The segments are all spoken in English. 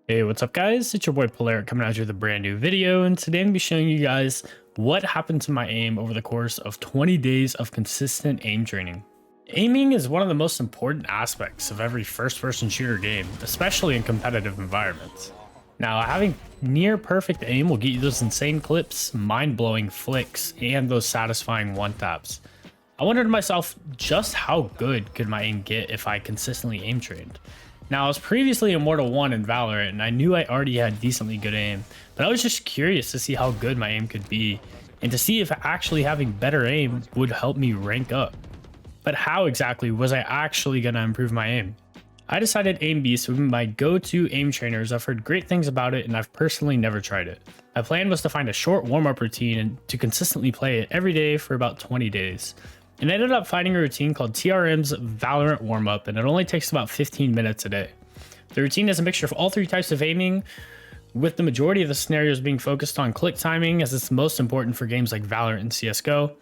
Hey, what's up guys? It's your boy Polaric coming at you with a brand new video, and today I'm going to be showing you guys what happened to my aim over the course of 20 days of consistent aim training. Aiming is one of the most important aspects of every first-person shooter game, especially in competitive environments. Now, having near perfect aim will get you those insane clips, mind-blowing flicks, and those satisfying one-taps. I wondered to myself, just how good could my aim get if I consistently aim trained? Now, I was previously Immortal 1 in Valorant, and I knew I already had decently good aim, but I was just curious to see how good my aim could be, and to see if actually having better aim would help me rank up. But how exactly was I actually going to improve my aim? I decided Aimbeast would be my go-to aim trainer, as I've heard great things about it and I've personally never tried it. My plan was to find a short warm-up routine and to consistently play it every day for about 20 days. And I ended up finding a routine called TRM's Valorant Warmup, and it only takes about 15 minutes a day. The routine is a mixture of all three types of aiming, with the majority of the scenarios being focused on click timing, as it's most important for games like Valorant and CSGO.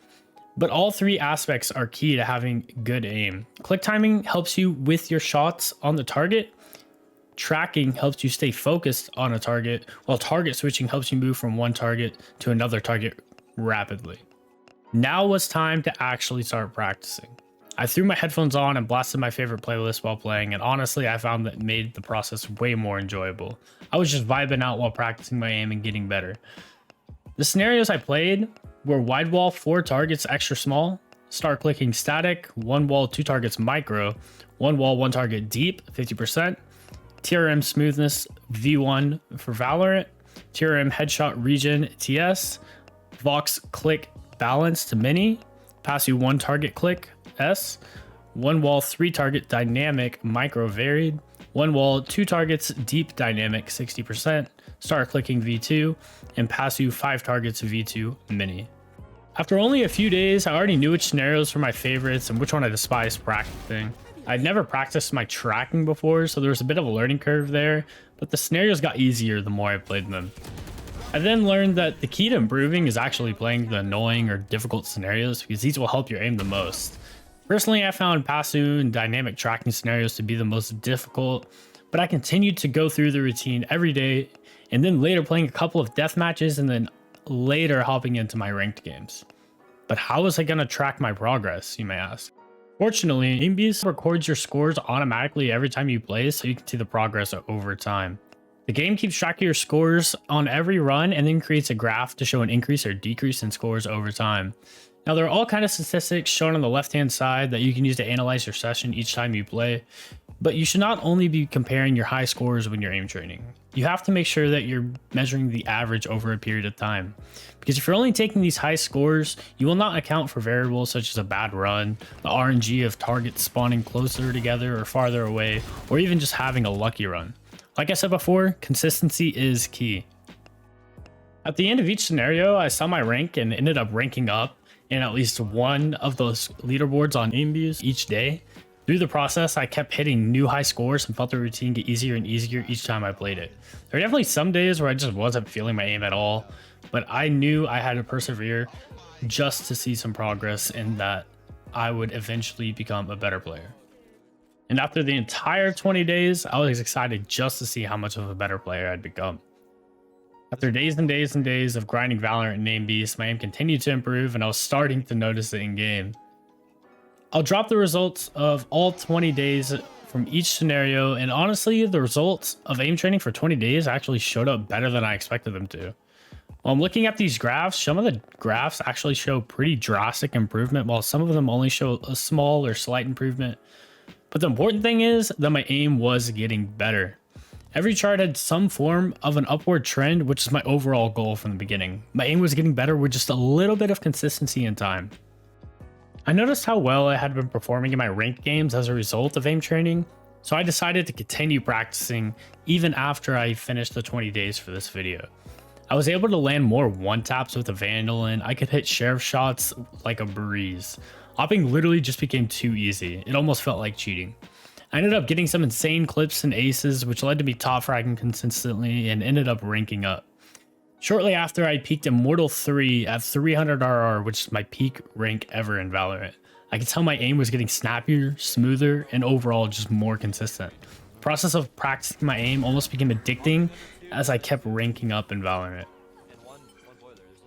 But all three aspects are key to having good aim. Click timing helps you with your shots on the target. Tracking helps you stay focused on a target, while target switching helps you move from one target to another target rapidly. Now was time to actually start practicing. I threw my headphones on and blasted my favorite playlist while playing, and honestly, I found that it made the process way more enjoyable. I was just vibing out while practicing my aim and getting better. The scenarios I played were wide wall 4 targets extra small, start clicking static, 1 wall 2 targets micro, 1 wall 1 target deep 50%, TRM smoothness V1 for Valorant, TRM headshot REGEN TS, VOX Click Balanced to mini, Pasu 1 target click S, 1 wall 3 target dynamic micro varied, 1 wall 2 targets deep dynamic 60%, start clicking V2, and Pasu 5 targets V2 mini. After only a few days, I already knew which scenarios were my favorites and which one I despised practicing. I'd never practiced my tracking before, so there was a bit of a learning curve there, but the scenarios got easier the more I played them. I then learned that the key to improving is actually playing the annoying or difficult scenarios, because these will help your aim the most. Personally, I found Pasu and dynamic tracking scenarios to be the most difficult, but I continued to go through the routine every day, and then later playing a couple of death matches, and then later hopping into my ranked games. But how was I going to track my progress, you may ask? Fortunately, Aimbeast records your scores automatically every time you play, so you can see the progress over time. The game keeps track of your scores on every run and then creates a graph to show an increase or decrease in scores over time. Now, there are all kinds of statistics shown on the left-hand side that you can use to analyze your session each time you play, but you should not only be comparing your high scores when you're aim training. You have to make sure that you're measuring the average over a period of time, because if you're only taking these high scores, you will not account for variables such as a bad run, the RNG of targets spawning closer together or farther away, or even just having a lucky run. Like I said before, consistency is key. At the end of each scenario, I saw my rank and ended up ranking up in at least one of those leaderboards on Aimbeast each day. Through the process, I kept hitting new high scores and felt the routine get easier and easier each time I played it. There were definitely some days where I just wasn't feeling my aim at all, but I knew I had to persevere just to see some progress and that I would eventually become a better player. And after the entire 20 days, I was excited just to see how much of a better player I'd become. After days and days and days of grinding Valorant and Aimbeast, my aim continued to improve, and I was starting to notice it in game. I'll drop the results of all 20 days from each scenario, and honestly, the results of aim training for 20 days actually showed up better than I expected them to. While I'm looking at these graphs, some of the graphs actually show pretty drastic improvement, while some of them only show a small or slight improvement. But the important thing is that my aim was getting better. Every chart had some form of an upward trend, which is my overall goal from the beginning. My aim was getting better with just a little bit of consistency and time. I noticed how well I had been performing in my ranked games as a result of aim training, so I decided to continue practicing even after I finished the 20 days for this video. I was able to land more one-taps with the Vandal, and I could hit sheriff shots like a breeze. Opping literally just became too easy. It almost felt like cheating. I ended up getting some insane clips and aces, which led to me top fragging consistently and ended up ranking up. Shortly after, I peaked Immortal 3 at 300 RR, which is my peak rank ever in Valorant. I could tell my aim was getting snappier, smoother, and overall just more consistent. process of practicing my aim almost became addicting as I kept ranking up in Valorant.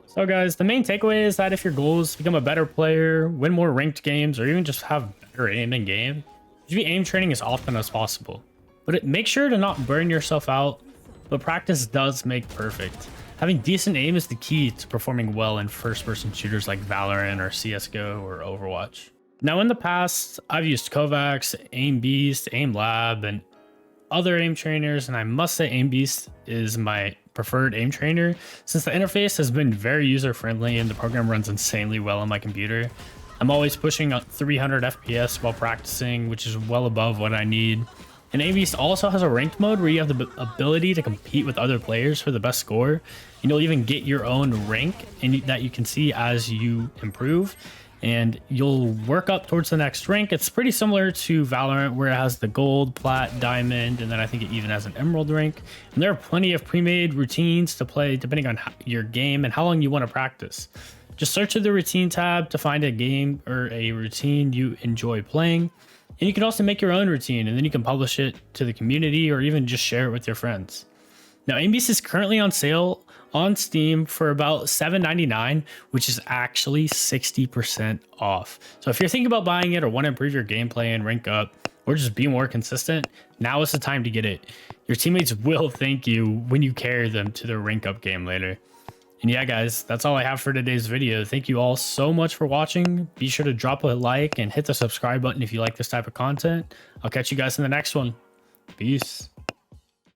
So guys, the main takeaway is that if your goal is to become a better player, win more ranked games, or even just have better aim in game, you should be aim training as often as possible. But make sure to not burn yourself out, but practice does make perfect. Having decent aim is the key to performing well in first-person shooters like Valorant or CSGO or Overwatch. Now in the past, I've used Kovaak's, Aimbeast, Aimlab, and other aim trainers, and I must say Aimbeast is my preferred aim trainer since the interface has been very user-friendly and the program runs insanely well on my computer. I'm always pushing 300 FPS while practicing, which is well above what I need. And Aimbeast also has a ranked mode where you have the ability to compete with other players for the best score, and you'll even get your own rank that you can see as you improve, and you'll work up towards the next rank. It's pretty similar to Valorant, where it has the gold, plat, diamond, and then I think it even has an emerald rank. And there are plenty of pre-made routines to play depending on your game and how long you want to practice. Just search in the routine tab to find a game or a routine you enjoy playing. And you can also make your own routine, and then you can publish it to the community or even just share it with your friends. Now, Aimbeast is currently on sale on Steam for about $7.99, which is actually 60% off. So if you're thinking about buying it or want to improve your gameplay and rank up or just be more consistent, now is the time to get it. Your teammates will thank you when you carry them to their rank up game later. And yeah, guys, that's all I have for today's video. Thank you all so much for watching. Be sure to drop a like and hit the subscribe button if you like this type of content. I'll catch you guys in the next one. Peace.